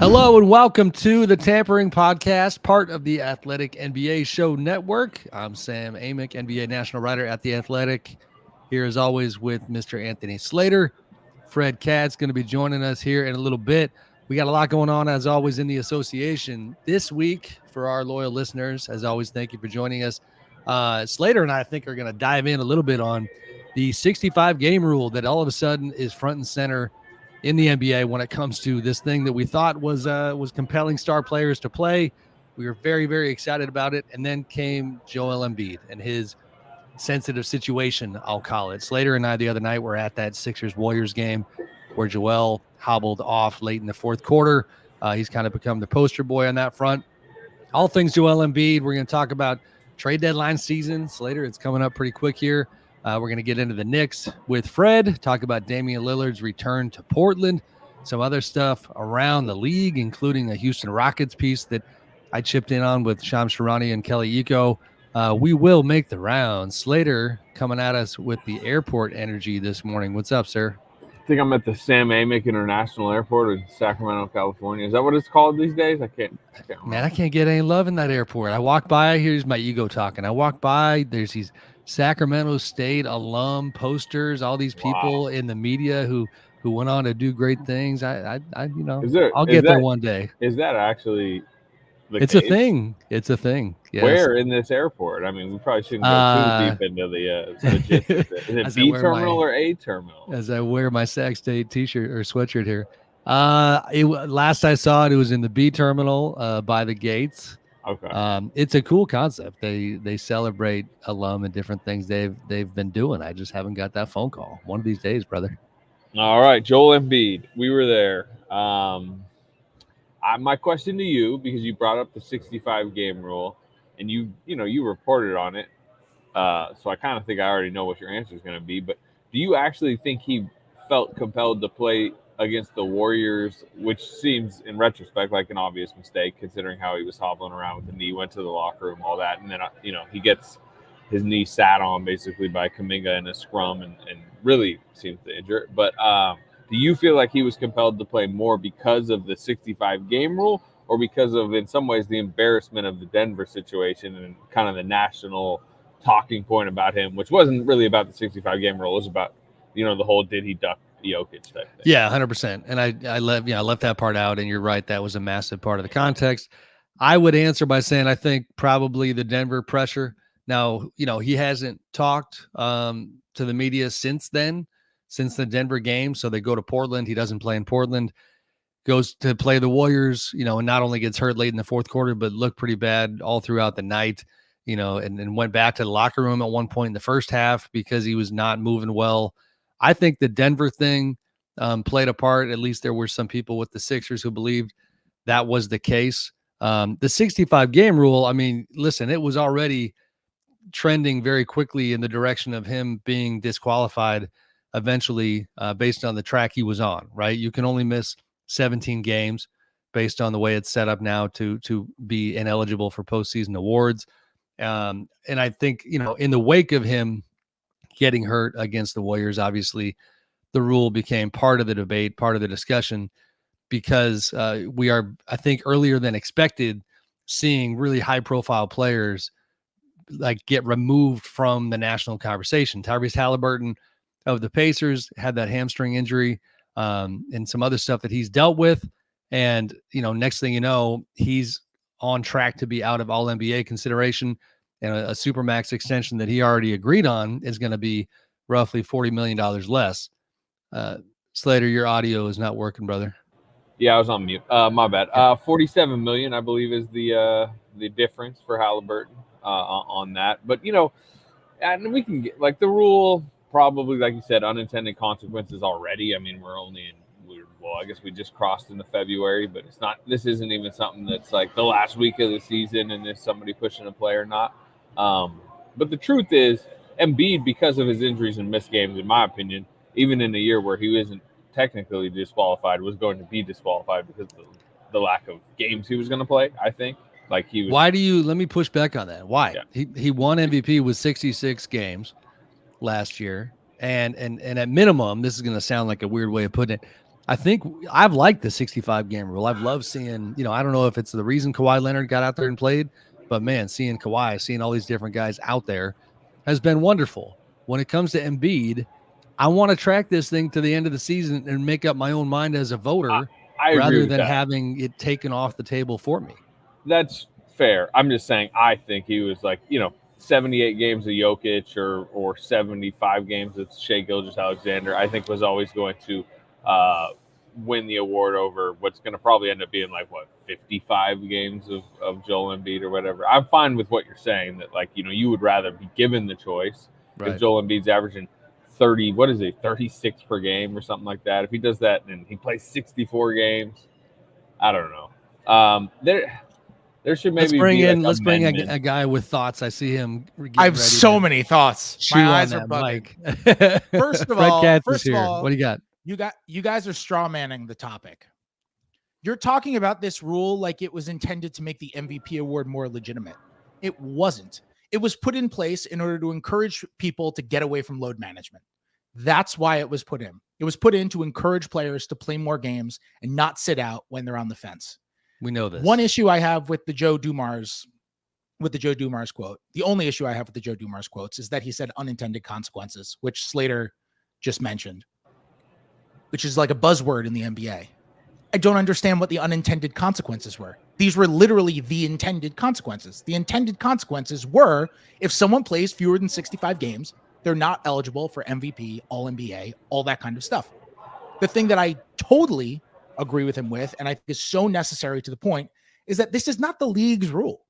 Hello and welcome to the Tampering Podcast, part of the Athletic NBA Show Network. I'm Sam Amick, NBA national writer at The Athletic. Here as always with Mr. Anthony Slater. Fred Katz going to be joining us here in a little bit. We got a lot going on as always in the association this week for our loyal listeners. As always, thank you for joining us. Slater and I think are going to dive in a little bit on the 65 game rule that all of a sudden is front and center in the NBA when it comes to this thing that we thought was compelling star players to play. We were very, very excited about it. And then came Joel Embiid and his sensitive situation, I'll call it. Slater and I the other night were at that Sixers-Warriors game where Joel hobbled off late in the fourth quarter. He's kind of become the poster boy on that front. All things Joel Embiid. We're going to talk about trade deadline season. Slater, it's coming up pretty quick here. We're going to get into the Knicks with Fred, talk about Damian Lillard's return to Portland, some other stuff around the league, including a Houston Rockets piece that I chipped in on with Shams Charania and Kelly Iko. We will make the rounds. Slater coming at us with the airport energy this morning. What's up, sir? I think I'm at the Sam Amick International Airport in Sacramento, California. Is that what it's called these days? I can't remember. Man, I can't get any love in that airport. I walk by, here's my ego talking. I walk by, there's these Sacramento State alum posters, all these people in the media who went on to do great things. I'll get there one day. Is that actually It's a thing. It's a thing. Yes. Where in this airport? I mean, we probably shouldn't go too deep into the logistics. Is it B terminal or A terminal? As I wear my Sac State t-shirt or sweatshirt here. Last I saw it was in the B terminal by the gates. Okay. It's a cool concept. They celebrate alum and different things they've been doing. I just haven't got that phone call. One of these days, brother. All right, Joel Embiid. We were there. My question to you, because you brought up the 65 game rule, and you reported on it, so I kind of think I already know what your answer is going to be. But do you actually think he felt compelled to play against the Warriors, which seems in retrospect like an obvious mistake, considering how he was hobbling around with the knee, went to the locker room, all that, and then he gets his knee sat on basically by Kuminga in a scrum, and really seems to injure it. But do you feel like he was compelled to play more because of the 65 game rule, or because of, in some ways, the embarrassment of the Denver situation and kind of the national talking point about him, which wasn't really about the 65 game rule, it was about, the whole did he duck Jokic type thing? Yeah, 100%. And I left that part out, and you're right, that was a massive part of the context. I would answer by saying I think probably the Denver pressure. Now, he hasn't talked to the media since then, since the Denver game. So they go to Portland. He doesn't play in Portland, goes to play the Warriors, and not only gets hurt late in the fourth quarter, but looked pretty bad all throughout the night, and went back to the locker room at one point in the first half because he was not moving well. I think the Denver thing played a part. At least there were some people with the Sixers who believed that was the case. The 65 game rule, I mean, listen, it was already trending very quickly in the direction of him being disqualified eventually based on the track he was on, right? You can only miss 17 games based on the way it's set up now to be ineligible for postseason awards. And I think, in the wake of him getting hurt against the Warriors, obviously the rule became part of the debate, part of the discussion, because we are, I think, earlier than expected, seeing really high profile players like get removed from the national conversation. Tyrese Halliburton of the Pacers had that hamstring injury and some other stuff that he's dealt with. And, next thing you know, he's on track to be out of all NBA consideration, and a Supermax extension that he already agreed on is going to be roughly $40 million less. Slater, your audio is not working, brother. Yeah, I was on mute. My bad. $47 million, I believe, is the difference for Halliburton on that. But and we can get, like, the rule probably, like you said, unintended consequences already. I mean, I guess we just crossed into February, but this isn't even something that's like the last week of the season and is somebody pushing a play or not. But the truth is, Embiid, because of his injuries and missed games, in my opinion, even in a year where he isn't technically disqualified, was going to be disqualified because of the lack of games he was going to play, I think. Like he was. Let me push back on that. Why? Yeah. He won MVP with 66 games last year. And at minimum, this is going to sound like a weird way of putting it, I think I've liked the 65 game rule. I've loved seeing, I don't know if it's the reason Kawhi Leonard got out there and played, but man, seeing Kawhi, seeing all these different guys out there has been wonderful. When it comes to Embiid, I want to track this thing to the end of the season and make up my own mind as a voter I agree rather with than that. having it taken off the table for me. That's fair. I'm just saying I think he was like, 78 games of Jokic or 75 games of Shai Gilgeous-Alexander, I think was always going to win the award over what's going to probably end up being 55 games of Joel Embiid or whatever. I'm fine with what you're saying that you would rather be given the choice. Right. If Joel Embiid's averaging 36 per game or something like that. If he does that and he plays 64 games, I don't know. There should maybe let's bring a guy with thoughts. I see him. I have so many thoughts. My eyes are bugging. First of all, what do you got? You guys are straw manning the topic. You're talking about this rule like it was intended to make the MVP award more legitimate. It wasn't. It was put in place in order to encourage people to get away from load management. That's why it was put in. It was put in to encourage players to play more games and not sit out when they're on the fence. We know this. One issue I have with the Joe Dumars quote, the only issue I have with the Joe Dumars quotes is that he said unintended consequences, which Slater just mentioned, which is like a buzzword in the NBA. I don't understand what the unintended consequences were. These were literally the intended consequences. The intended consequences were if someone plays fewer than 65 games, they're not eligible for MVP, All-NBA, all that kind of stuff. The thing that I totally agree with him with, and I think is so necessary to the point, is that this is not the league's rule.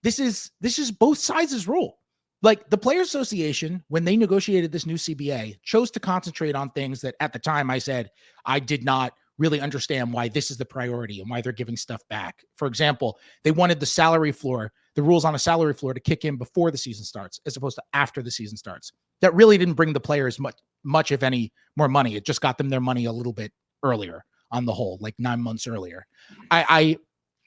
This is both sides' rule. Like the Players Association, when they negotiated this new CBA, chose to concentrate on things that at the time I said I did not really understand why this is the priority and why they're giving stuff back. For example, they wanted the salary floor, the rules on a salary floor to kick in before the season starts, as opposed to after the season starts. That really didn't bring the players much, if any, more money. It just got them their money a little bit earlier on the whole, like 9 months earlier.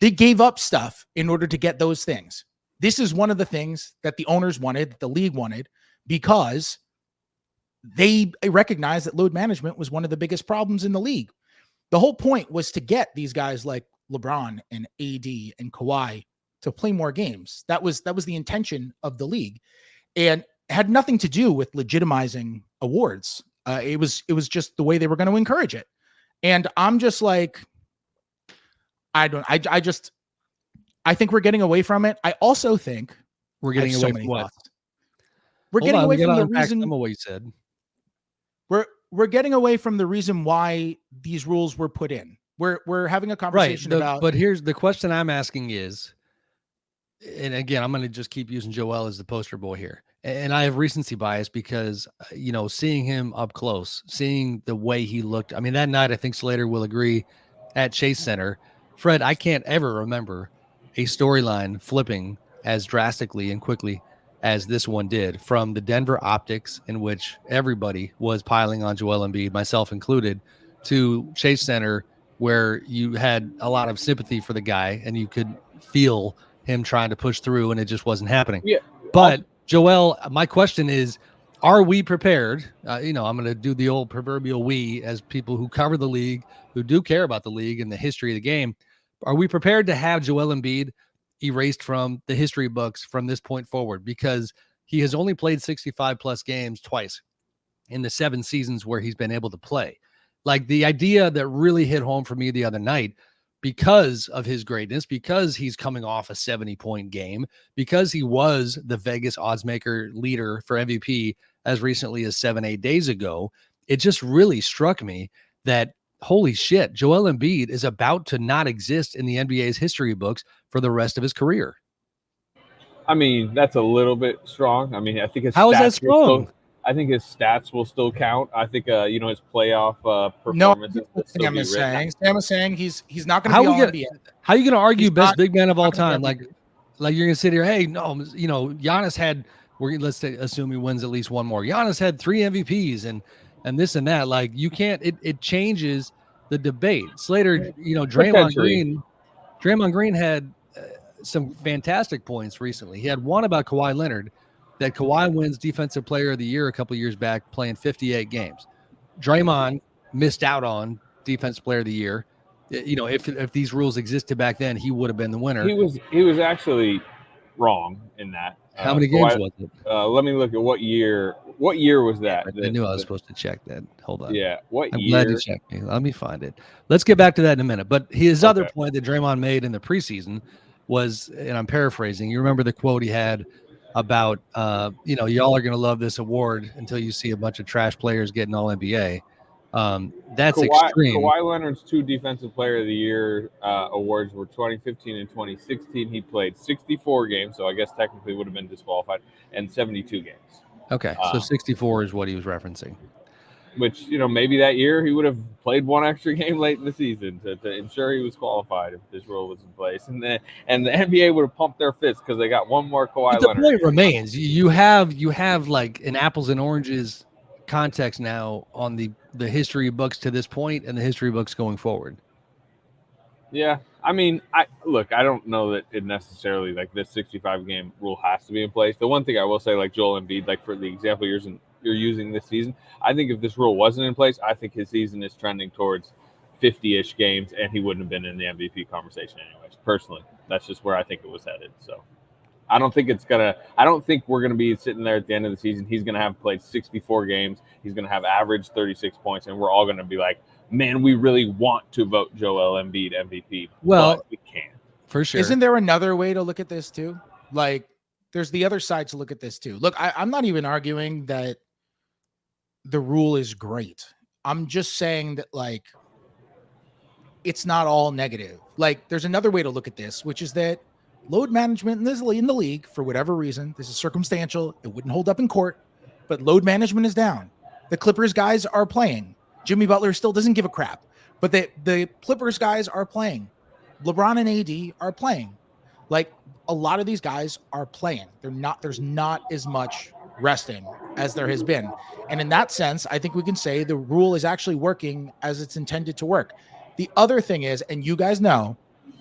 They gave up stuff in order to get those things. This is one of the things that the owners wanted, the league wanted, because they recognized that load management was one of the biggest problems in the league. The whole point was to get these guys like LeBron and AD and Kawhi to play more games. That was the intention of the league, and it had nothing to do with legitimizing awards. It was just the way they were going to encourage it. And I'm just like, I think we're getting away from it. I also think we're getting away from what? We're getting away from the reason. Some of what you said. We're getting away from the reason why these rules were put in. We're having a conversation about. But here's the question I'm asking is, and again, I'm going to just keep using Joel as the poster boy here. And I have recency bias because, seeing him up close, seeing the way he looked. I mean, that night, I think Slater will agree at Chase Center. Fred, I can't ever remember a storyline flipping as drastically and quickly as this one did, from the Denver optics in which everybody was piling on Joel Embiid, myself included, to Chase Center, where you had a lot of sympathy for the guy and you could feel him trying to push through and it just wasn't happening. Yeah. But Joel, my question is, are we prepared? I'm going to do the old proverbial we as people who cover the league, who do care about the league and the history of the game. Are we prepared to have Joel Embiid erased from the history books from this point forward? Because he has only played 65 plus games twice in the 7 seasons where he's been able to play. Like the idea that really hit home for me the other night, because of his greatness, because he's coming off a 70-point game, because he was the Vegas oddsmaker leader for MVP as recently as 7-8 days ago, it just really struck me that, holy shit, Joel Embiid is about to not exist in the NBA's history books for the rest of his career. I mean, that's a little bit strong. I mean, I think how is that strong? I think his stats will still count. I think his playoff performance. No, Sam is saying he's not going to be all NBA. How are you going to argue best big man of all time? Like you're going to sit here, hey, no, Giannis had. Let's assume he wins at least one more. Giannis had 3 MVPs and this and that. Like you can't. It changes the debate. Slater, Draymond Green had some fantastic points recently. He had one about Kawhi Leonard, that Kawhi wins Defensive Player of the Year a couple years back playing 58 games. Draymond missed out on Defensive Player of the Year. You know, if these rules existed back then, he would have been the winner. He was actually wrong in that. How many games was it? Let me look at what year. What year was that? I knew I was supposed to check that. Hold on. Yeah. What I'm year? glad you checked me. Let me find it. Let's get back to that in a minute. But his other point that Draymond made in the preseason was, and I'm paraphrasing, you remember the quote he had about, you know, y'all are going to love this award until you see a bunch of trash players getting all NBA. That's extreme. Kawhi Leonard's 2 Defensive Player of the Year awards were 2015 and 2016. He played 64 games, so I guess technically would have been disqualified, and 72 games. Okay, so 64 is what he was referencing. Which, you know, maybe that year he would have played 1 extra game late in the season to ensure he was qualified if this rule was in place. And the NBA would have pumped their fists because they got 1 more Kawhi Leonard. The point remains. You have like an apples and oranges context now on the history books to this point and the history books going forward. Yeah. I mean, I don't know that it necessarily, like, this 65 game rule has to be in place. The one thing I will say, like Joel Embiid, like for the example you're using this season, I think if this rule wasn't in place, I think his season is trending towards 50-ish games and he wouldn't have been in the MVP conversation anyways. Personally, that's just where I think it was headed. So I don't think we're going to be sitting there at the end of the season. He's going to have played 64 games. He's going to have averaged 36 points. And we're all going to be like, man, we really want to vote Joel Embiid MVP. Well, but we can't. For sure. Isn't there another way to look at this too? Like, there's the other side to look at this too. Look, I'm not even arguing that the rule is great. I'm just saying that, like, it's not all negative. Like, there's another way to look at this, which is that load management in the league, for whatever reason, this is circumstantial. It wouldn't hold up in court, but load management is down. The Clippers guys are playing. Jimmy Butler still doesn't give a crap, but the Clippers guys are playing. LeBron and AD are playing. Like, a lot of these guys are playing. There's not as much resting as there has been. And in that sense, I think we can say the rule is actually working as it's intended to work. The other thing is, and you guys know,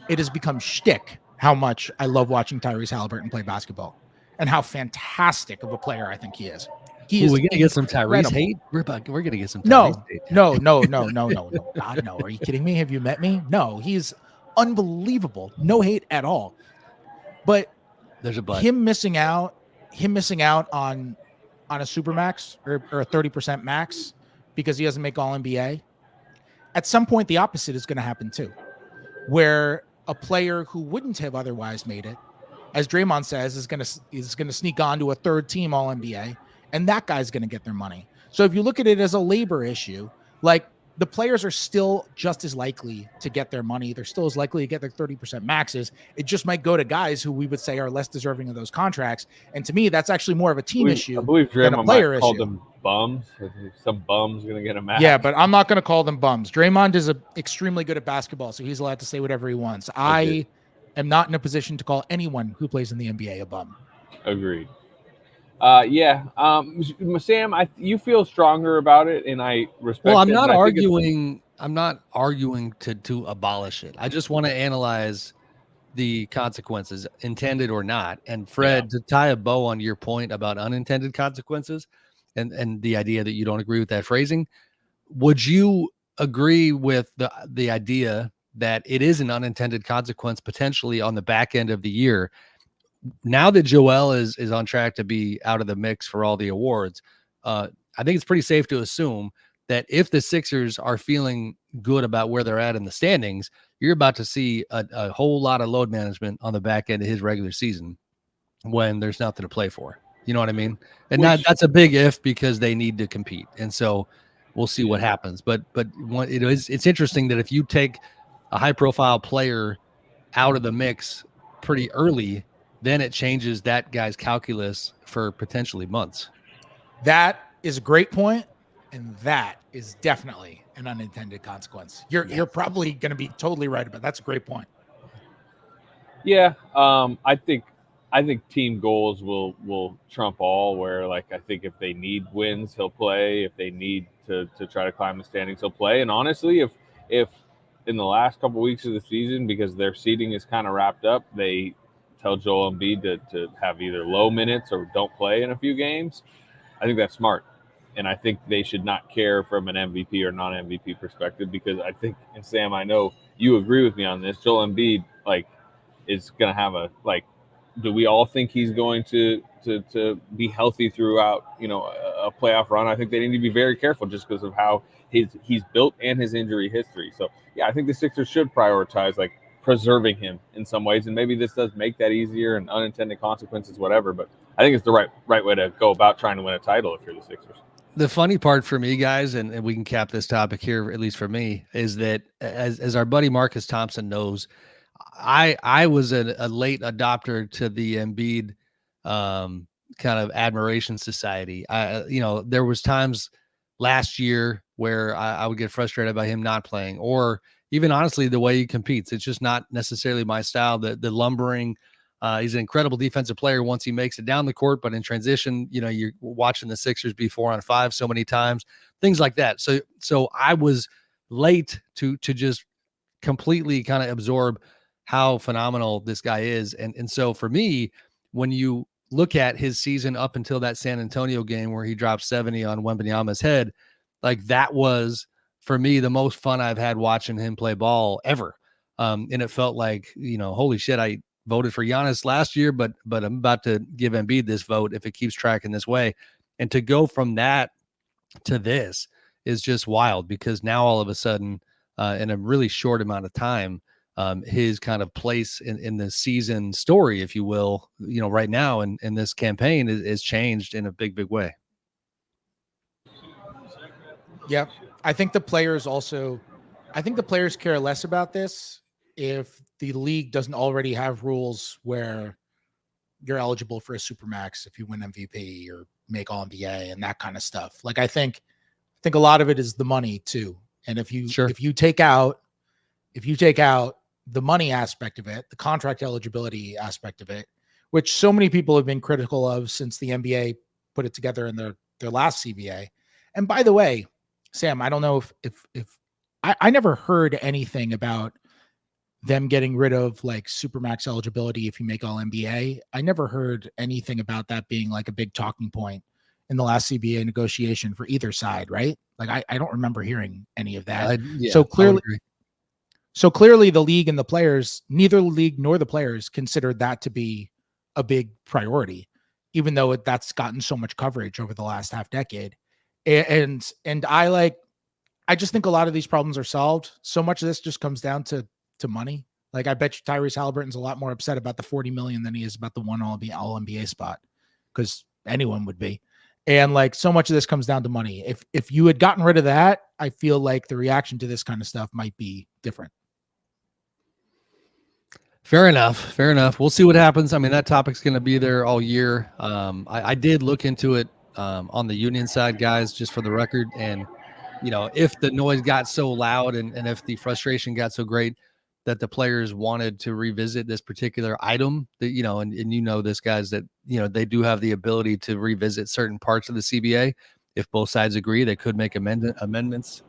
it has become shtick how much I love watching Tyrese Halliburton play basketball and how fantastic of a player I think he is. We're going to get some Tyrese hate? We're going to get some Tyrese hate. No. God, no. Are you kidding me? Have you met me? No, he's unbelievable. No hate at all. But there's a but. Him missing out on a supermax or a 30% max because he doesn't make all NBA. At some point, the opposite is going to happen too, where a player who wouldn't have otherwise made it, as Draymond says, is going to sneak on to a third team all NBA, and that guy's going to get their money. So if you look at it as a labor issue, like, the players are still just as likely to get their money. They're still as likely to get their 30% maxes. It just might go to guys who we would say are less deserving of those contracts. And to me, that's actually more of a team issue. I believe Draymond than a player called them bums. Some bum's going to get a max. Yeah, but I'm not going to call them bums. Draymond is extremely good at basketball, so he's allowed to say whatever he wants. I am not in a position to call anyone who plays in the NBA a bum. Agreed. Sam, you feel stronger about it, and I respect. Well, I'm not arguing. I'm not arguing to abolish it. I just want to analyze the consequences, intended or not. And Fred, to tie a bow on your point about unintended consequences, and the idea that you don't agree with that phrasing, would you agree with the idea that it is an unintended consequence potentially on the back end of the year? Now that Joel is on track to be out of the mix for all the awards, I think it's pretty safe to assume that if the Sixers are feeling good about where they're at in the standings, you're about to see a whole lot of load management on the back end of his regular season when there's nothing to play for. You know what I mean? And that's a big if, because they need to compete. And so we'll see what happens. But it's interesting that if you take a high profile player out of the mix pretty early, then it changes that guy's calculus for potentially months. That is a great point, and that is definitely an unintended consequence. You're probably going to be totally right about that. That's a great point. Yeah, I think team goals will trump all. Where, like, I think if they need wins, he'll play. If they need to try to climb the standings, he'll play. And honestly, if in the last couple of weeks of the season, because their seeding is kind of wrapped up, they tell Joel Embiid to have either low minutes or don't play in a few games, I think that's smart. And I think they should not care from an MVP or non-MVP perspective, because I think, and Sam, I know you agree with me on this, Joel Embiid, like, is going to have do we all think he's going to be healthy throughout, a playoff run? I think they need to be very careful just because of how he's built and his injury history. So yeah, I think the Sixers should prioritize like preserving him in some ways, and maybe this does make that easier and unintended consequences, whatever. But I think it's the right way to go about trying to win a title if you're the Sixers. The funny part for me, guys, and we can cap this topic here, at least for me, is that as our buddy Marcus Thompson knows, I was a late adopter to the Embiid kind of admiration society. There was times last year where I would get frustrated by him not playing, or even honestly the way he competes. It's just not necessarily my style. The lumbering. He's an incredible defensive player once he makes it down the court, but in transition, you're watching the Sixers be 4-on-5 so many times, things like that. So I was late to just completely kind of absorb how phenomenal this guy is. And so for me, when you look at his season up until that San Antonio game where he dropped 70 on Wembanyama's head, like that was for me the most fun I've had watching him play ball ever. And it felt like, holy shit, I voted for Giannis last year, but I'm about to give Embiid this vote if it keeps tracking this way. And to go from that to this is just wild, because now all of a sudden, in a really short amount of time, his kind of place in the season story, if you will, right now in this campaign is changed in a big, big way. Yeah. I think the players care less about this if the league doesn't already have rules where you're eligible for a supermax if you win MVP or make All NBA and that kind of stuff. Like, I think a lot of it is the money too. And if you take out the money aspect of it, the contract eligibility aspect of it, which so many people have been critical of since the NBA put it together in their last CBA. And by the way, Sam, I don't know if I never heard anything about them getting rid of like supermax eligibility if you make All NBA. I never heard anything about that being like a big talking point in the last CBA negotiation for either side, right? Like I don't remember hearing any of that. So clearly the league and the players, neither the league nor the players considered that to be a big priority, even though that's gotten so much coverage over the last half decade. And I just think a lot of these problems are solved. So much of this just comes down to money. Like, I bet you Tyrese Halliburton's a lot more upset about the 40 million than he is about the one all NBA spot, because anyone would be. And like, so much of this comes down to money. If you had gotten rid of that, I feel like the reaction to this kind of stuff might be different. Fair enough. We'll see what happens. I mean, that topic's going to be there all year. I did look into it on the union side, guys, just for the record. And, if the noise got so loud and if the frustration got so great that the players wanted to revisit this particular item, that, and this, guys, that, they do have the ability to revisit certain parts of the CBA. If both sides agree, they could make amendments.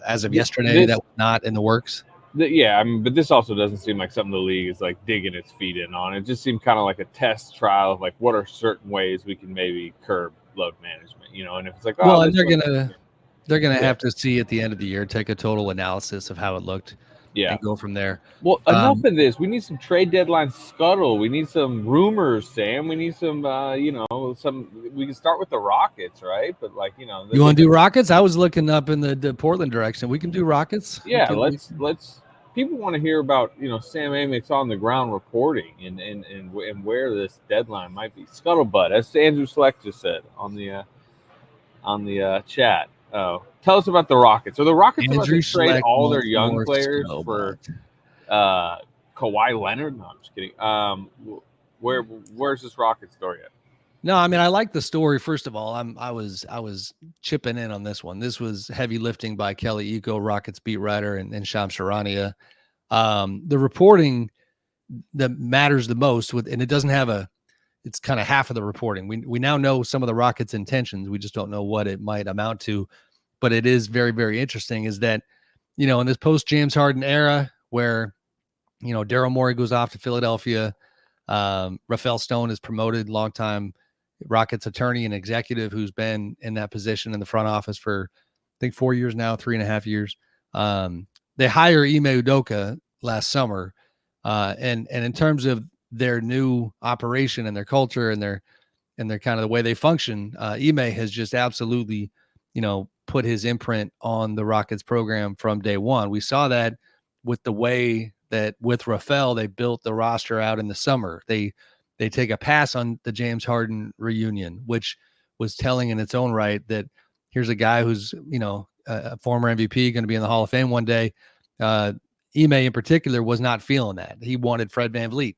As of yesterday, that was not in the works. Yeah, I mean, but this also doesn't seem like something the league is like digging its feet in on. It just seemed kind of like a test trial of like, what are certain ways we can maybe curb load management, and if it's like, and they're gonna have to see at the end of the year, take a total analysis of how it looked, and go from there. Well, enough of this. We need some trade deadline scuttle. We need some rumors, Sam. We need some, we can start with the Rockets, right? But like, you want to do Rockets? I was looking up in the Portland direction. We can do Rockets. Yeah, let's. People want to hear about, Sam Amick's on the ground reporting and where this deadline might be. Scuttlebutt, as Andrew Select just said on the chat. Tell us about the Rockets. Are the Rockets about to trade all their young players for Kawhi Leonard? No, I'm just kidding. Where's this Rocket story at? No, I mean, I like the story. First of all, I was chipping in on this one. This was heavy lifting by Kelly Eco, Rockets beat writer, and Shams Charania. The reporting that matters the most and it doesn't have it's kind of half of the reporting. We now know some of the Rockets' intentions. We just don't know what it might amount to, but it is very, very interesting is that, in this post James Harden era where, Daryl Morey goes off to Philadelphia, Rafael Stone is promoted, longtime, Rockets attorney and executive who's been in that position in the front office for, I think, 4 years now, 3.5 years. They hire Ime Udoka last summer. And in terms of their new operation and their culture and their kind of the way they function, Ime has just absolutely, put his imprint on the Rockets program from day one. We saw that with the way that with Rafael, they built the roster out in the summer. They take a pass on the James Harden reunion, which was telling in its own right that here's a guy who's, a former MVP, going to be in the Hall of Fame one day. Ime in particular was not feeling that. He wanted Fred VanVleet.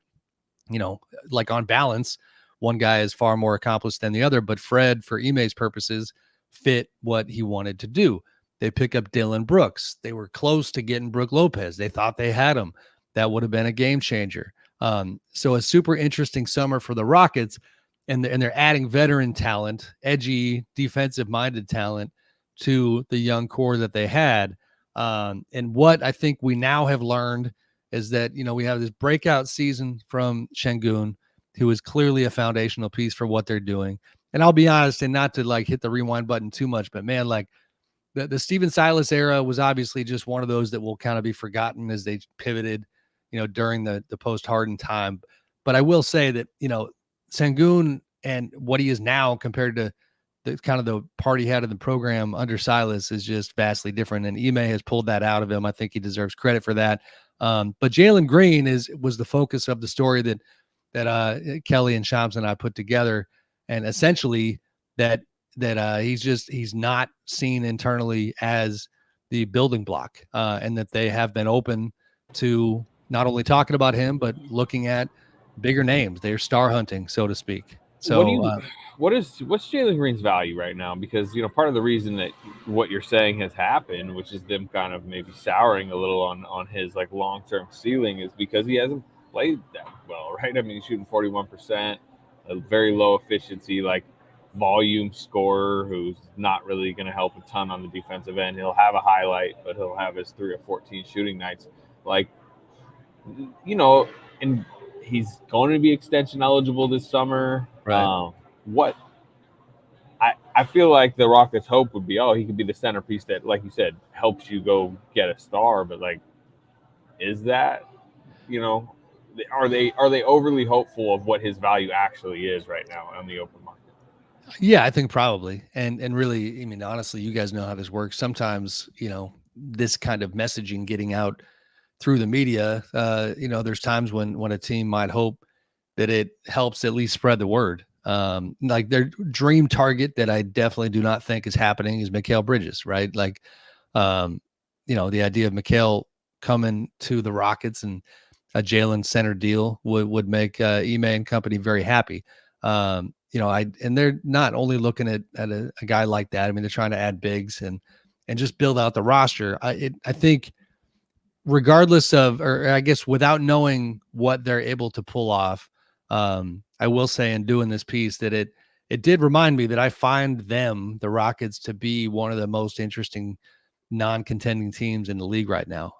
Like on balance, one guy is far more accomplished than the other, but Fred, for Ime's purposes, fit what he wanted to do. They pick up Dylan Brooks. They were close to getting Brook Lopez. They thought they had him. That would have been a game changer. So a super interesting summer for the Rockets, and they're adding veteran talent, edgy, defensive-minded talent to the young core that they had. And what I think we now have learned is that, we have this breakout season from Şengün, who is clearly a foundational piece for what they're doing. And I'll be honest, and not to hit the rewind button too much, but man, the Stephen Silas era was obviously just one of those that will kind of be forgotten as they pivoted, during the post-Harden time. But I will say that, Şengün and what he is now compared to the kind of the part he had in the program under Silas is just vastly different. And Ime has pulled that out of him. I think he deserves credit for that. But Jalen Green was the focus of the story that Kelly and Shams and I put together. And essentially that he's not seen internally as the building block, and that they have been open to not only talking about him, but looking at bigger names. They're star hunting, so to speak. So what's Jalen Green's value right now? Because, part of the reason that what you're saying has happened, which is them kind of maybe souring a little on his long-term ceiling, is because he hasn't played that well, right? I mean, he's shooting 41%, a very low efficiency, volume scorer who's not really going to help a ton on the defensive end. He'll have a highlight, but he'll have his 3 or 14 shooting nights. And he's going to be extension eligible this summer. Right. I feel like the Rockets' hope would be, he could be the centerpiece that, like you said, helps you go get a star. But is that, are they overly hopeful of what his value actually is right now on the open market? Yeah, I think probably. And really, I mean, honestly, you guys know how this works. Sometimes, this kind of messaging getting out through the media, there's times when a team might hope that it helps at least spread the word. Their dream target that I definitely do not think is happening is Mikal Bridges, right? The idea of Mikal coming to the Rockets and a Jalen center deal would make Ime and company very happy. And they're not only looking at a guy like that. I mean, they're trying to add bigs and just build out the roster. I think regardless of, or I guess without knowing what they're able to pull off, I will say in doing this piece that it did remind me that I find the Rockets, to be one of the most interesting non-contending teams in the league right now.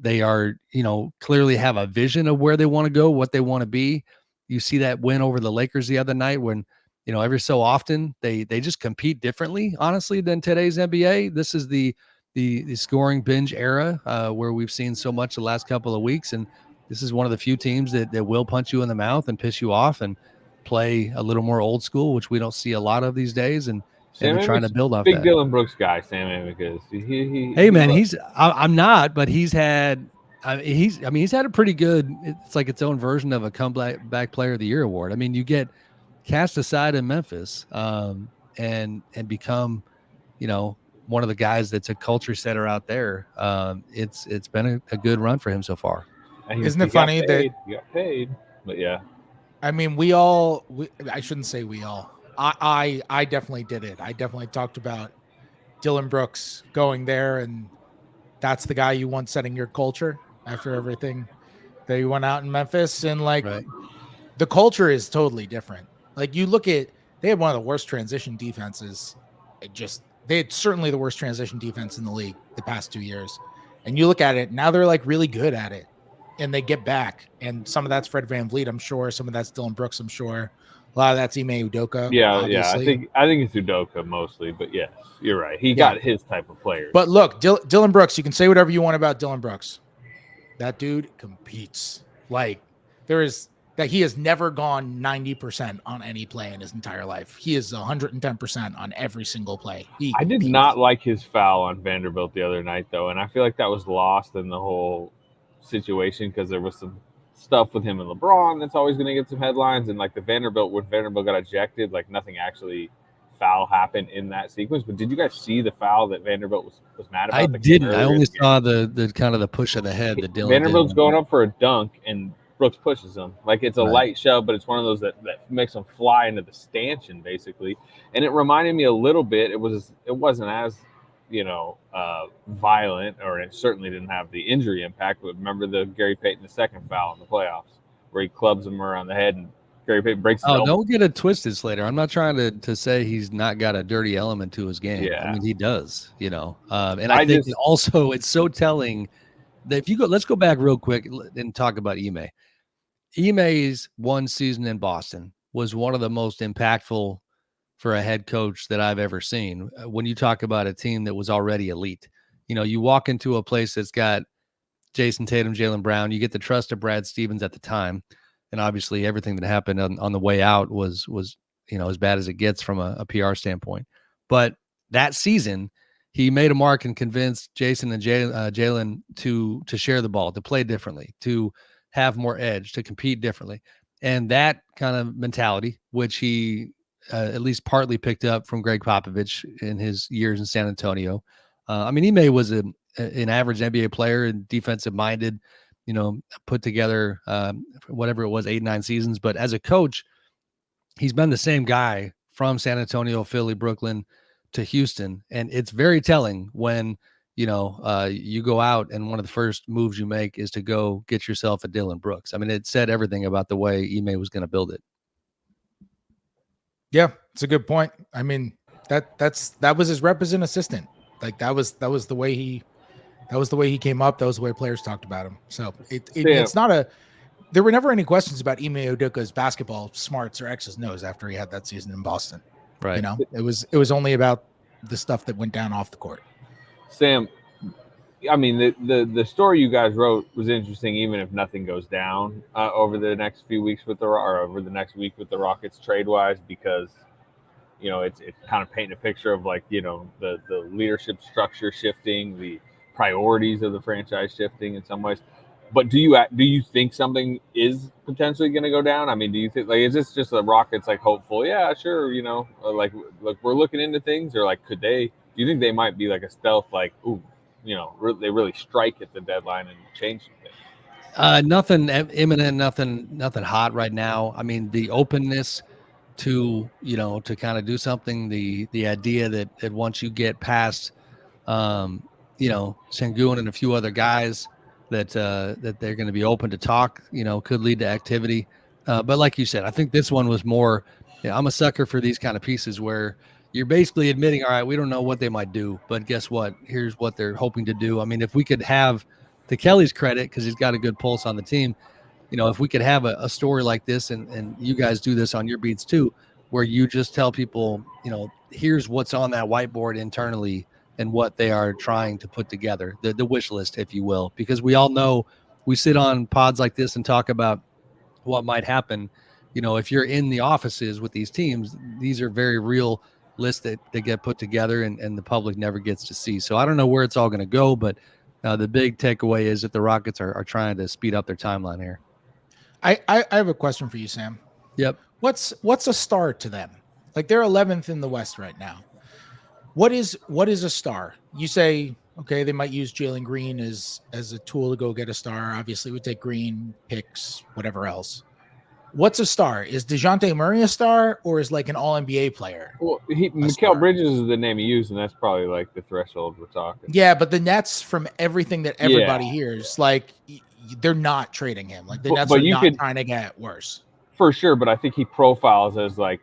They are, clearly have a vision of where they want to go, what they want to be. You see that win over the Lakers the other night when, every so often they just compete differently, honestly, than today's NBA. This is the scoring binge era where we've seen so much the last couple of weeks. And this is one of the few teams that will punch you in the mouth and piss you off and play a little more old school, which we don't see a lot lot of these days. And they're trying to build off big that. Dylan Brooks guy, Sam Amick is. I'm not, but he's had a pretty good, it's like its own version of a comeback player of the year award. I mean, you get cast aside in Memphis and become, one of the guys that's a culture setter out there. It's been a good run for him so far. Isn't it funny that he got paid? But yeah, I mean, I shouldn't say we all. I definitely did it. I definitely talked about Dylan Brooks going there, and that's the guy you want setting your culture after everything that you went out in Memphis. And right. The culture is totally different. You look at, they had one of the worst transition defenses. They had certainly the worst transition defense in the league the past 2 years. And you look at it, now they're really good at it. And they get back. And some of that's Fred VanVleet, I'm sure. Some of that's Dylan Brooks, I'm sure. A lot of that's Ime Udoka. Yeah, obviously. I think it's Udoka mostly, but yes, you're right. He got his type of players. But look, Dylan Brooks, you can say whatever you want about Dylan Brooks. That dude competes. Like he has never gone 90% on any play in his entire life. He is 110% on every single play. I did not like his foul on Vanderbilt the other night, though, and I feel like that was lost in the whole situation because there was some stuff with him and LeBron that's always going to get some headlines, and like when Vanderbilt got ejected, like nothing actually foul happened in that sequence. But did you guys see the foul that Vanderbilt was mad about? I didn't. I only saw the kind of the push of the head that Dylan Vanderbilt's did. going up for a dunk, and Brooks pushes him. Like it's a light shove, but it's one of those that makes them fly into the stanchion, basically. And it reminded me a little bit. It wasn't as violent, or it certainly didn't have the injury impact. But remember the Gary Payton second foul in the playoffs where he clubs him around the head and Gary Payton breaks his elbow. Don't get it twisted, Slater. I'm not trying to say he's not got a dirty element to his game. Yeah. I mean, he does, and I think also it's so telling that if you let's go back real quick and talk about Ime. Ime's one season in Boston was one of the most impactful for a head coach that I've ever seen. When you talk about a team that was already elite, you walk into a place that's got Jason Tatum, Jaylen Brown, you get the trust of Brad Stevens at the time. And obviously everything that happened on the way out was as bad as it gets from a PR standpoint. But that season, he made a mark and convinced Jason and Jaylen to share the ball, to play differently, to have more edge, to compete differently. And that kind of mentality, which he at least partly picked up from Greg Popovich in his years in San Antonio. Ime was an average NBA player and defensive minded, put together whatever it was, 8-9 seasons. But as a coach, he's been the same guy from San Antonio, Philly, Brooklyn to Houston. And it's very telling when, you go out and one of the first moves you make is to go get yourself a Dylan Brooks. I mean, it said everything about the way Ime was going to build it. Yeah, it's a good point. I mean, that was his representative assistant. Like that was the way he came up. That was the way players talked about him. So it's not there were never any questions about Ime Udoka's basketball smarts or X's and O's after he had that season in Boston. Right. It was only about the stuff that went down off the court. Sam, I mean, the story you guys wrote was interesting, even if nothing goes down over the next few weeks over the next week with the Rockets trade wise, because it's kind of painting a picture of like the leadership structure shifting, the priorities of the franchise shifting in some ways. But do you think something is potentially going to go down? I mean, do you think is this just the Rockets like hopeful? Yeah, sure. Like we're looking into things, or like do you think they might be like a stealth like they really strike at the deadline and change something? Nothing imminent, nothing hot right now. I mean, the openness to kind of do something, the idea that once you get past Sengun and a few other guys that they're going to be open to talk, could lead to activity. But like you said, I think this one was more, I'm a sucker for these kind of pieces where you're basically admitting, all right, we don't know what they might do, but guess what? Here's what they're hoping to do. I mean, if we could have, to Kelly's credit, because he's got a good pulse on the team, if we could have a story like this, and you guys do this on your beats too, where you just tell people, here's what's on that whiteboard internally and what they are trying to put together, the wish list, if you will, because we all know we sit on pods like this and talk about what might happen. If you're in the offices with these teams, these are very real lists that get put together and the public never gets to see. So I don't know where it's all going to go, but the big takeaway is that the Rockets are trying to speed up their timeline here. I have a question for you, Sam. Yep. What's a star to them? Like they're 11th in the West right now. What is a star? You say, okay, they might use Jalen Green as a tool to go get a star. Obviously, we take Green, picks, whatever else. What's a star? Is Dejounte Murray a star, or is like an All-NBA player? Well, Mikal Bridges is the name he used, and that's probably like the threshold we're talking. Yeah, but the Nets, from everything that everybody hears, like they're not trading him. Like the Nets are trying to get worse. For sure, but I think he profiles as like,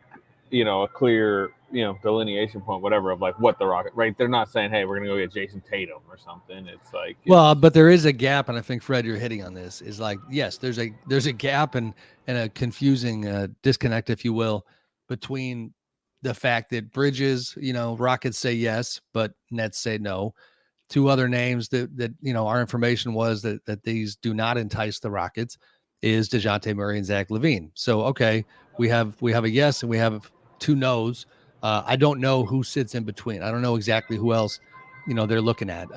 a clear delineation point, whatever, of like what the Rocket, right? They're not saying, hey, we're gonna go get Jason Tatum or something. It's like, well, but there is a gap, and I think Fred, you're hitting on this. Is like, yes, there's a gap and a confusing disconnect, if you will, between the fact that Bridges, Rockets say yes, but Nets say no. Two other names that our information was that these do not entice the Rockets is Dejounte Murray and Zach LaVine. So okay, we have a yes and we have two no's. I don't know who sits in between. I don't know exactly who else they're looking at.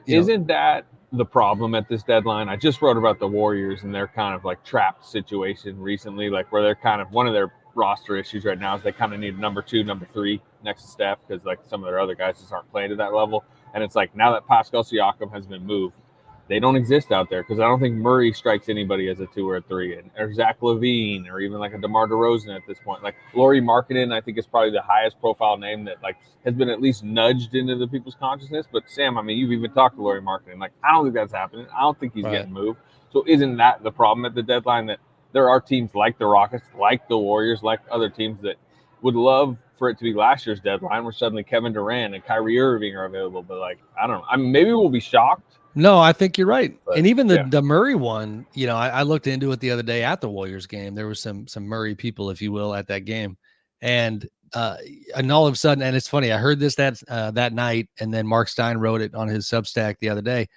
Isn't that the problem at this deadline? I just wrote about the Warriors and their kind of like trapped situation recently, like where they're kind of, one of their roster issues right now is they kind of need number 2, number 3 next to Steph, because like some of their other guys just aren't playing to that level. And it's like, now that Pascal Siakam has been moved, they don't exist out there, because I don't think Murray strikes anybody as a 2 or a 3, or Zach LaVine, or even like a DeMar DeRozan at this point. Like Lauri Markkanen, I think is probably the highest profile name that like has been at least nudged into the people's consciousness. But Sam, I mean, you've even talked to Lauri Markkanen. Like, I don't think that's happening. I don't think he's getting moved. So isn't that the problem at the deadline, that there are teams like the Rockets, like the Warriors, like other teams that would love for it to be last year's deadline, where suddenly Kevin Durant and Kyrie Irving are available? But like, I don't know. I mean, maybe we'll be shocked. No, I think you're right. But, and even the Murray one, I looked into it the other day at the Warriors game. There was some Murray people, if you will, at that game. And all of a sudden, and it's funny, I heard this that night, and then Mark Stein wrote it on his Substack the other day,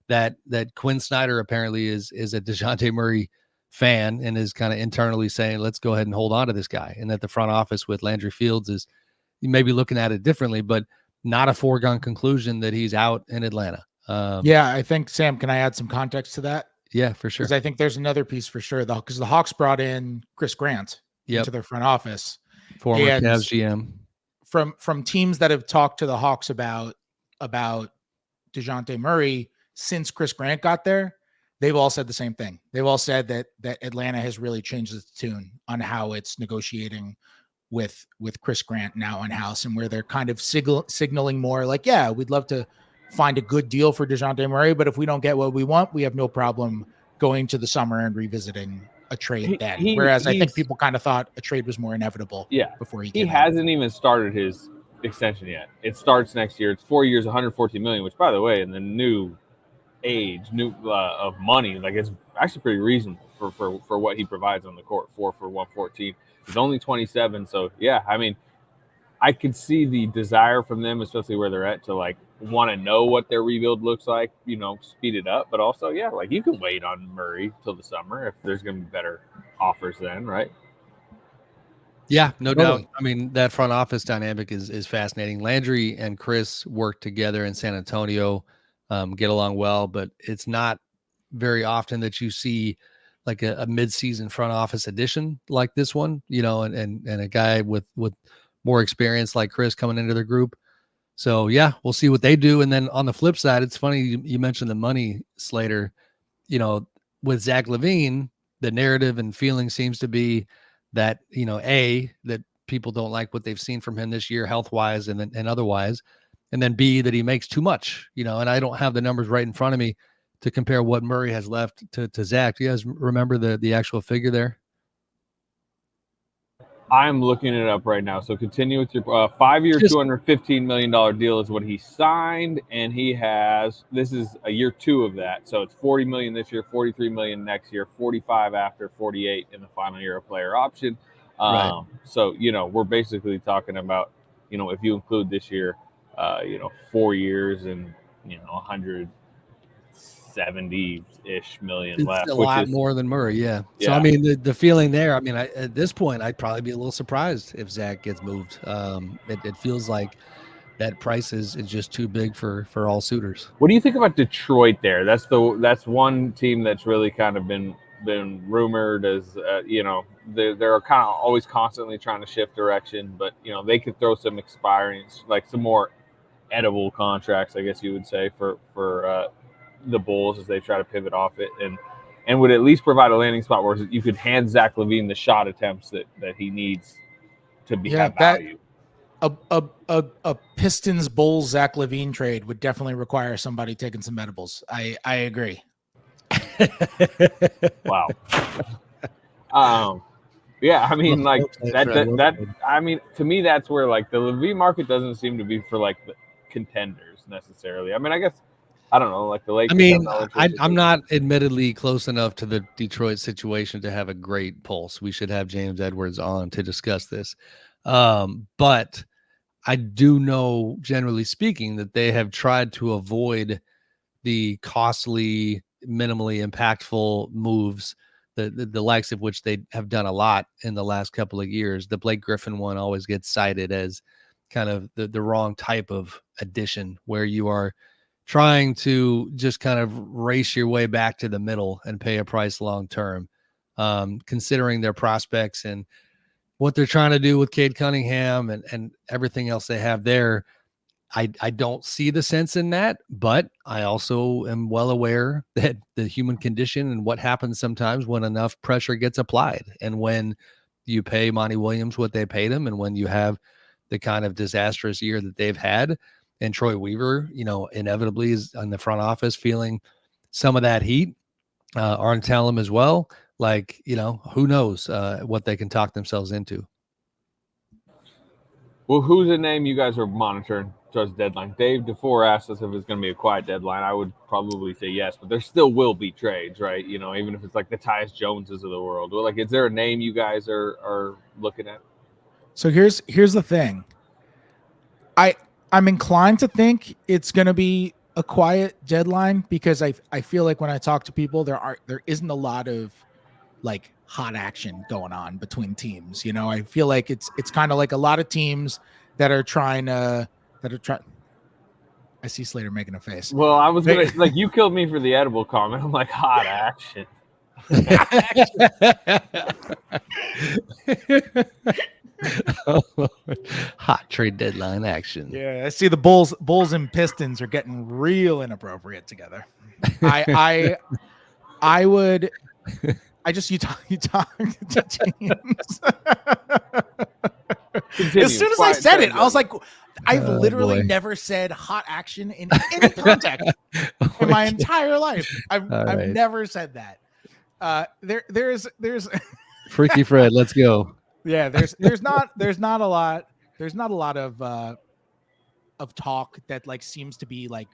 that Quinn Snyder apparently is a Dejounte Murray fan and is kind of internally saying, let's go ahead and hold on to this guy. And that the front office with Landry Fields is maybe looking at it differently, but not a foregone conclusion that he's out in Atlanta. I think, Sam, can I add some context to that? Yeah, for sure. Because I think there's another piece for sure, though, because the Hawks brought in Chris Grant into their front office, former Cavs GM. From teams that have talked to the Hawks about Dejounte Murray since Chris Grant got there, they've all said the same thing. They've all said that Atlanta has really changed its tune on how it's negotiating with Chris Grant now in house, and where they're kind of signaling more like, yeah, we'd love to find a good deal for Dejounte Murray, but if we don't get what we want, we have no problem going to the summer and revisiting a trade then. Whereas I think people kind of thought a trade was more inevitable. Yeah, before he hasn't even started his extension yet. It starts next year. It's 4 years, $114 million, which, by the way, in the new age, of money, like, it's actually pretty reasonable for what he provides on the court. 4 for 114. He's only 27, so yeah, I mean, I could see the desire from them, especially where they're at, to like want to know what their rebuild looks like, speed it up. But also, yeah, like, you can wait on Murray till the summer if there's going to be better offers then, right? Yeah, no doubt. I mean, that front office dynamic is fascinating. Landry and Chris work together in San Antonio, get along well, but it's not very often that you see like a mid-season front office addition like this one, and a guy with more experience like Chris coming into their group. So yeah, we'll see what they do. And then on the flip side, it's funny you mentioned the money, Slater. With Zach LaVine, the narrative and feeling seems to be that that people don't like what they've seen from him this year, health wise and otherwise, and then B, that he makes too much. And I don't have the numbers right in front of me to compare what Murray has left to Zach. Do you guys remember the actual figure there? I'm looking it up right now. So continue with your 5-year, $215 million deal is what he signed. And this is a year 2 of that. So it's $40 million this year, $43 million next year, 45 after, 48 in the final year of player option. Right. So, we're basically talking about, if you include this year, 4 years and, 170-ish million it's left. A lot more than Murray, yeah. So I mean, the feeling there. I mean, at this point, I'd probably be a little surprised if Zach gets moved. It feels like that price is just too big for all suitors. What do you think about Detroit there? That's one team that's really kind of been rumored as they're kind of always constantly trying to shift direction, but they could throw some expiring, like some more edible contracts, I guess you would say, for the Bulls as they try to pivot off it, and would at least provide a landing spot where you could hand Zach LaVine the shot attempts that he needs to have value. A Pistons Bulls Zach LaVine trade would definitely require somebody taking some edibles. I agree. Wow. Yeah, I mean, like Fred, that. I mean, to me, that's where like the LaVine market doesn't seem to be for like the contenders necessarily. I mean, I guess I don't know. Like the Lakers. I mean, have no interest I'm not admittedly close enough to the Detroit situation to have a great pulse. We should have James Edwards on to discuss this. But I do know, generally speaking, that they have tried to avoid the costly, minimally impactful moves, the likes of which they have done a lot in the last couple of years. The Blake Griffin one always gets cited as kind of the wrong type of addition, where you are trying to just kind of race your way back to the middle and pay a price long term, considering their prospects and what they're trying to do with Cade Cunningham and everything else they have there. I don't see the sense in that, but I also am well aware that the human condition and what happens sometimes when enough pressure gets applied, and when you pay Monty Williams what they paid him, and when you have the kind of disastrous year that they've had, and Troy Weaver, inevitably is in the front office feeling some of that heat. Arn Tellem as well. Like, who knows what they can talk themselves into. Well, who's a name you guys are monitoring towards the deadline? Dave DeFore asked us if it's going to be a quiet deadline. I would probably say yes, but there still will be trades, right? Even if it's like the Tyus Joneses of the world. Well, like, is there a name you guys are looking at? So here's the thing. I'm inclined to think it's going to be a quiet deadline because I feel like when I talk to people, there isn't a lot of like hot action going on between teams. I feel like it's kind of like a lot of teams that are trying. I see Slater making a face. Well, I was gonna like you killed me for the edible comment. I'm like hot action. Hot trade deadline action. Yeah, I see the Bulls and Pistons are getting real inappropriate together. I would. You talk to teams. As soon as I said it, I was like, I've literally never said hot action in any context in my entire life. I've never said that. There's Freaky Fred, let's go. Yeah, there's not a lot of talk that like seems to be like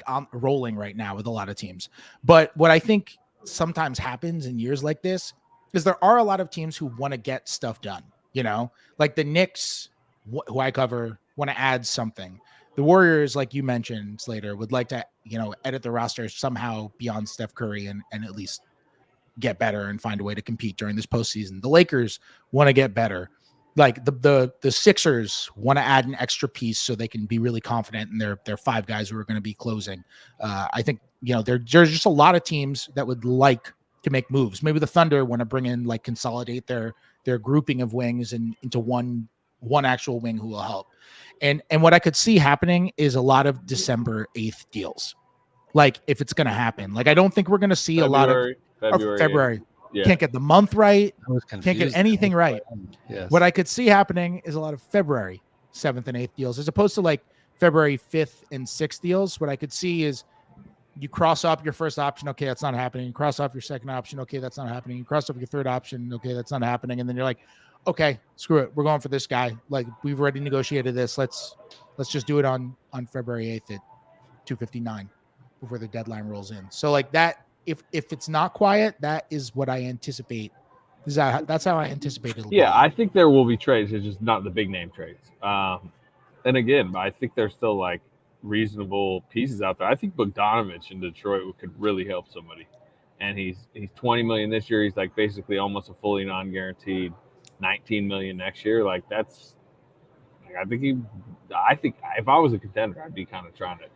on rolling right now with a lot of teams. But what I think sometimes happens in years like this is there are a lot of teams who want to get stuff done, like the Knicks, who I cover, want to add something. The Warriors, like you mentioned, Slater, would like to, edit the roster somehow beyond Steph Curry and at least get better and find a way to compete during this postseason. The Lakers want to get better. Like the Sixers want to add an extra piece so they can be really confident in their five guys who are going to be closing. I think, there's just a lot of teams that would like to make moves. Maybe the Thunder want to bring in, like, consolidate their grouping of wings and into one actual wing who will help. And what I could see happening is a lot of December 8th deals. Like, if it's going to happen, like, I don't think we're going to see a lot of February. Yeah. Can't get the month right. Can't get anything right. Yes. What I could see happening is a lot of February 7th and 8th deals, as opposed to like February 5th and 6th deals. What I could see is you cross off your first option. Okay, that's not happening. You cross off your second option. Okay, that's not happening. You cross off your third option. Okay, that's not happening. And then you're like, okay, screw it. We're going for this guy. Like, we've already negotiated this. Let's just do it on February 8th at 2:59 before the deadline rolls in. So like that, if it's not quiet, that is what I anticipate. That's how I anticipate it. Yeah, I think there will be trades. It's just not the big name trades. And again, I think there's still like reasonable pieces out there. I think Bogdanovich in Detroit could really help somebody. And he's $20 million this year. He's like basically almost a fully non-guaranteed $19 million next year. Like, that's, I think if I was a contender, I'd be kind of trying to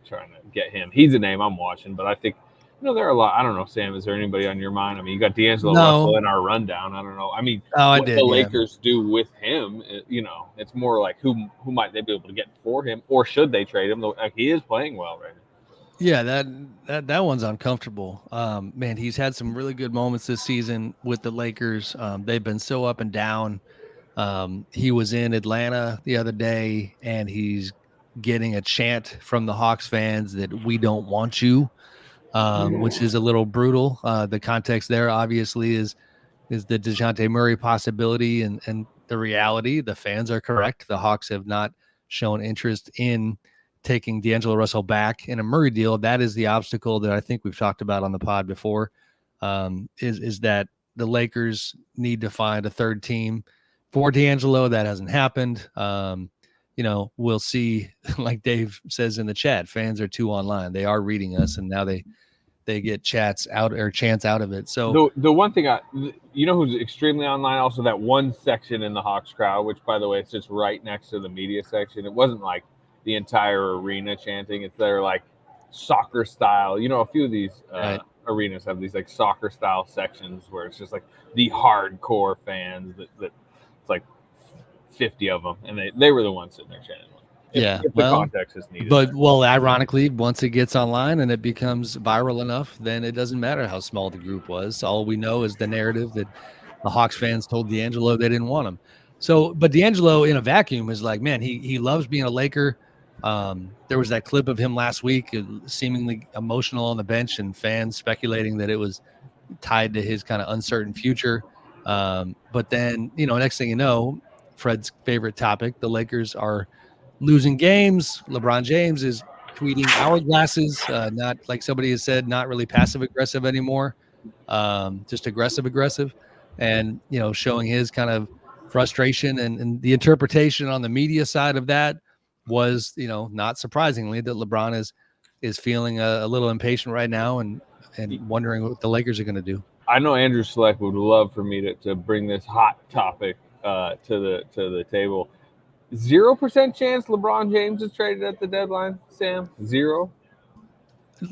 get him. He's a name I'm watching, but I think, there are a lot. I don't know, Sam, is there anybody on your mind? I mean, you got D'Angelo Russell in our rundown. I don't know. I mean, what the Lakers do with him, it's more like who might they be able to get for him, or should they trade him? Like, he is playing well right now. Yeah, that one's uncomfortable. Man, he's had some really good moments this season with the Lakers. They've been so up and down. He was in Atlanta the other day, and he's getting a chant from the Hawks fans that we don't want you. Which is a little brutal. The context there obviously is is the Dejounte Murray possibility, and the reality. The fans are correct. The Hawks have not shown interest in taking D'Angelo Russell back in a Murray deal. That is the obstacle that I think we've talked about on the pod before. Is that the Lakers need to find a third team for D'Angelo. That hasn't happened. We'll see. Like Dave says in the chat, fans are too online. They are reading us, and now they get chants out of it. So the one thing who's extremely online, also that one section in the Hawks crowd, which by the way, it's just right next to the media section. It wasn't like the entire arena chanting. It's their like soccer style. A few of these Right. arenas have these like soccer style sections where it's just like the hardcore fans that it's like 50 of them, and they were the ones sitting there chanting. If the context is needed. But ironically, once it gets online and it becomes viral enough, then it doesn't matter how small the group was. All we know is the narrative that the Hawks fans told D'Angelo they didn't want him. So, but D'Angelo in a vacuum is like, man, he loves being a Laker. There was that clip of him last week, seemingly emotional on the bench, and fans speculating that it was tied to his kind of uncertain future. But then, next thing you know, Fred's favorite topic, the Lakers are losing games. LeBron James is tweeting hourglasses, not like somebody has said, not really passive aggressive anymore, just aggressive, and showing his kind of frustration, and the interpretation on the media side of that was, not surprisingly, that LeBron is feeling a little impatient right now and wondering what the Lakers are going to do. I know Andrew Select would love for me to bring this hot topic to the table. 0% chance LeBron James is traded at the deadline, Sam? 0?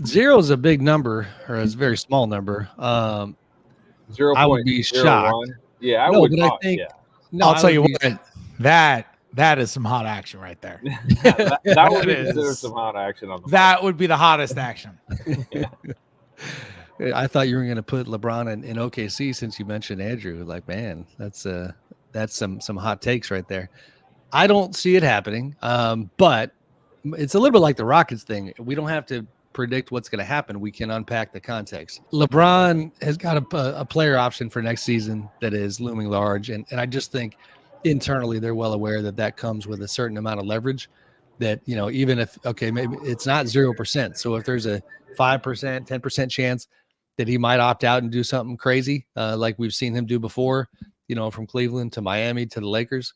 0 is a big number, or it's a very small number. 0. I would be shocked. Yeah, I would. But I think. Yeah. No, I'll tell you what. That is some hot action right there. that would be considered some hot action on the. That would be the hottest action. Yeah. I thought you were going to put LeBron in OKC since you mentioned Andrew. Like, man, that's some hot takes right there. I don't see it happening, but it's a little bit like the Rockets thing. We don't have to predict what's going to happen. We can unpack the context. LeBron has got a player option for next season that is looming large, and I just think internally they're well aware that comes with a certain amount of leverage. That even if maybe it's not 0%, so if there's a 5%, 10% chance that he might opt out and do something crazy, like we've seen him do before, from Cleveland to Miami to the Lakers.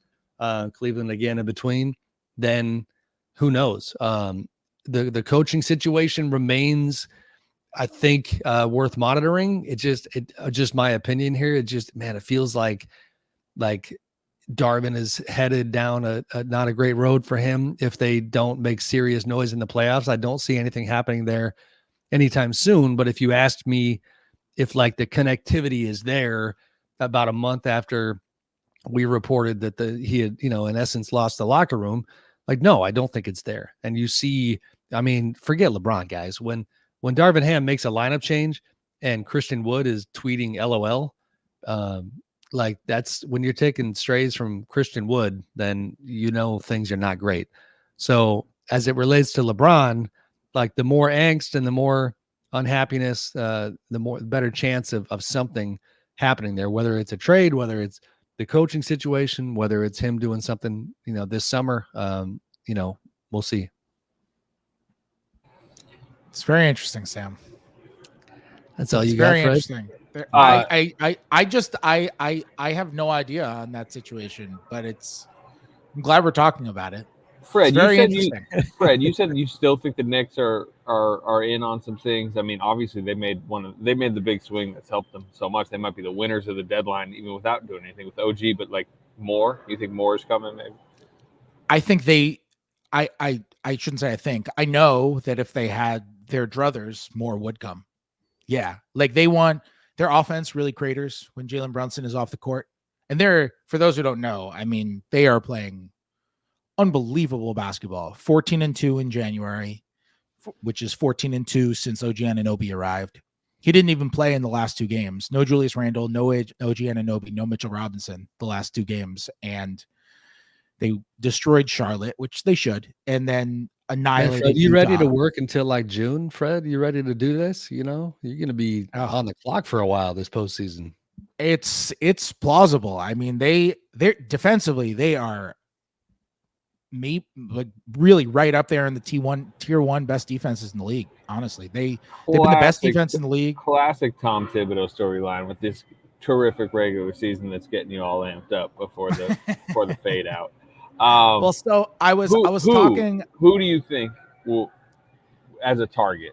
Cleveland again in between, then who knows? The coaching situation remains, I think, worth monitoring. It just my opinion here. It feels like Darvin is headed down a not a great road for him if they don't make serious noise in the playoffs. I don't see anything happening there anytime soon. But if you asked me if like the connectivity is there about a month after we reported that he had, in essence lost the locker room, like, no, I don't think it's there. And you see, forget LeBron, guys. When Darvin Ham makes a lineup change and Christian Wood is tweeting LOL, like that's when you're taking strays from Christian Wood, then things are not great. So as it relates to LeBron, like the more angst and the more unhappiness, the better chance of something happening there, whether it's a trade, whether it's the coaching situation, whether it's him doing something, this summer, we'll see. It's very interesting, Sam. That's all you got, Fred? Interesting. I have no idea on that situation, but I'm glad we're talking about it. Fred, you said you still think the Knicks are in on some things. Obviously they made the big swing that's helped them so much. They might be the winners of the deadline even without doing anything with OG. But like more, you think more is coming? Maybe. I think I shouldn't say I think. I know that if they had their druthers, more would come. Yeah, like they want their offense really craters when Jalen Brunson is off the court, and for those who don't know, they are playing unbelievable basketball. 14-2 in January, which is 14-2 since OG Anunoby arrived. He didn't even play in the last two games. No Julius Randle, no OG Anunoby, no Mitchell Robinson the last two games. And they destroyed Charlotte, which they should, and then annihilated. Fred, you ready to work until like June, Fred? You ready to do this? You're going to be on the clock for a while this postseason. It's plausible. I mean, they're defensively, they are like really right up there in the tier one best defenses in the league. Honestly, they've been the best defense in the league. Classic Tom Thibodeau storyline with this terrific regular season that's getting you all amped up before the fade out. Well, so I was talking. Who do you think will as a target?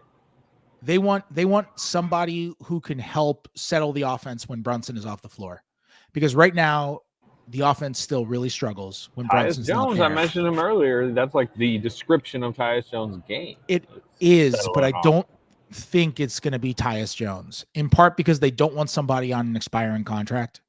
They want somebody who can help settle the offense when Brunson is off the floor, because right now the offense still really struggles when Brunson's Jones. I mentioned him earlier. That's like the description of Tyus Jones' game. It is, but I don't think it's going to be Tyus Jones, in part because they don't want somebody on an expiring contract,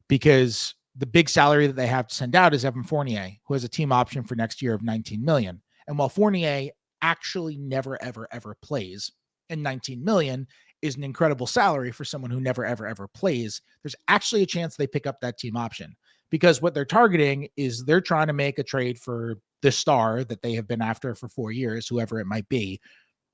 because the big salary that they have to send out is Evan Fournier, who has a team option for next year of $19 million. And while Fournier actually never, ever, ever plays, and $19 million is an incredible salary for someone who never, ever, ever plays, there's actually a chance they pick up that team option, because what they're targeting is they're trying to make a trade for the star that they have been after for 4 years, whoever it might be.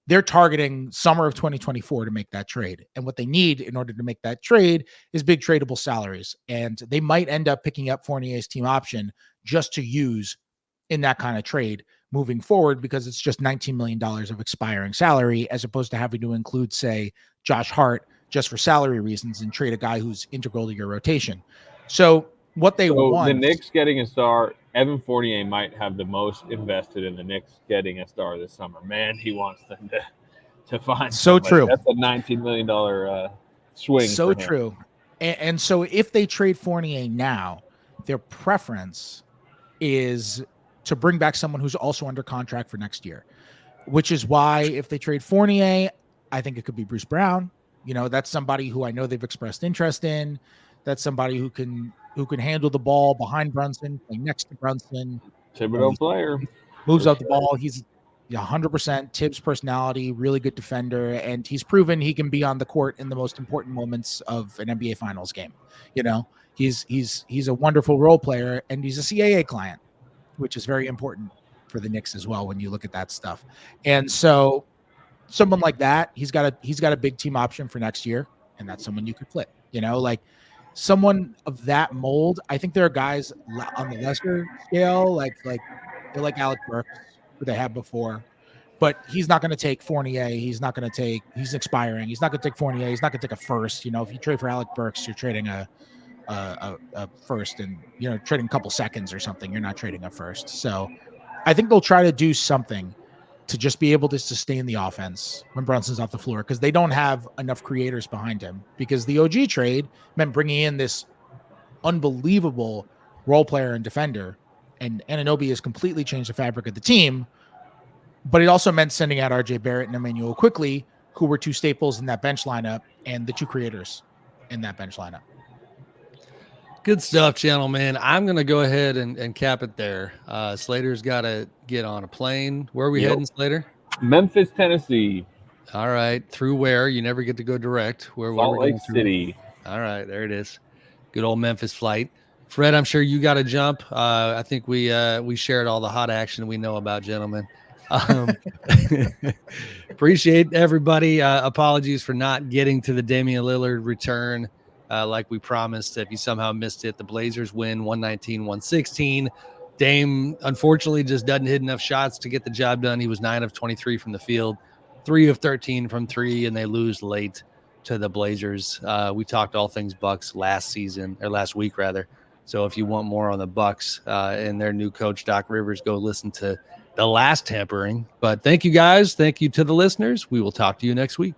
They're targeting summer of 2024 to make that trade. And what they need in order to make that trade is big tradable salaries. And they might end up picking up Fournier's team option just to use in that kind of trade moving forward, because it's just $19 million of expiring salary, as opposed to having to include, say, Josh Hart just for salary reasons and trade a guy who's integral to your rotation. So what they want, the Knicks getting a star, Evan Fournier might have the most invested in the Knicks getting a star this summer. Man, he wants them to find somebody. True. That's a $19 million swing. So true. And so if they trade Fournier now, their preference is to bring back someone who's also under contract for next year, which is why if they trade Fournier, I think it could be Bruce Brown. You know, that's somebody who I know they've expressed interest in. That's somebody who can handle the ball behind Brunson, play next to Brunson. Thibodeau player. Moves out the ball. He's 100% Tibbs personality, really good defender, and he's proven he can be on the court in the most important moments of an NBA Finals game. You know, he's a wonderful role player, and he's a CAA client, which is very important for the Knicks as well when you look at that stuff. And so someone like that, he's got a big team option for next year, and that's someone you could flip. You know, like someone of that mold. I think there are guys on the lesser scale, like Alec Burks, who they had before, but he's not going to take Fournier. He's expiring. He's not going to take Fournier. He's not going to take a first. You know, if you trade for Alec Burks, you're trading a first, and trading a couple seconds or something. You're not trading a first. So I think they'll try to do something to just be able to sustain the offense when Brunson's off the floor, because they don't have enough creators behind him, because the OG trade meant bringing in this unbelievable role player and defender, and Anunoby has completely changed the fabric of the team, but it also meant sending out RJ Barrett and Emmanuel Quickly, who were two staples in that bench lineup and the two creators in that bench lineup. Good stuff, gentlemen. I'm going to go ahead and cap it there. Slater's got to get on a plane. Where are we heading, Slater? Memphis, Tennessee. All right. Through where? You never get to go direct. Where Salt Lake City. All right. There it is. Good old Memphis flight. Fred, I'm sure you got to jump. I think we shared all the hot action we know about, gentlemen. Appreciate everybody. Apologies for not getting to the Damian Lillard return. Like we promised. If you somehow missed it, the Blazers win 119-116. Dame, unfortunately, just doesn't hit enough shots to get the job done. He was 9 of 23 from the field, 3 of 13 from 3, and they lose late to the Blazers. We talked all things Bucks last week, rather. So if you want more on the Bucks and their new coach, Doc Rivers, go listen to the last Tampering. But thank you, guys. Thank you to the listeners. We will talk to you next week.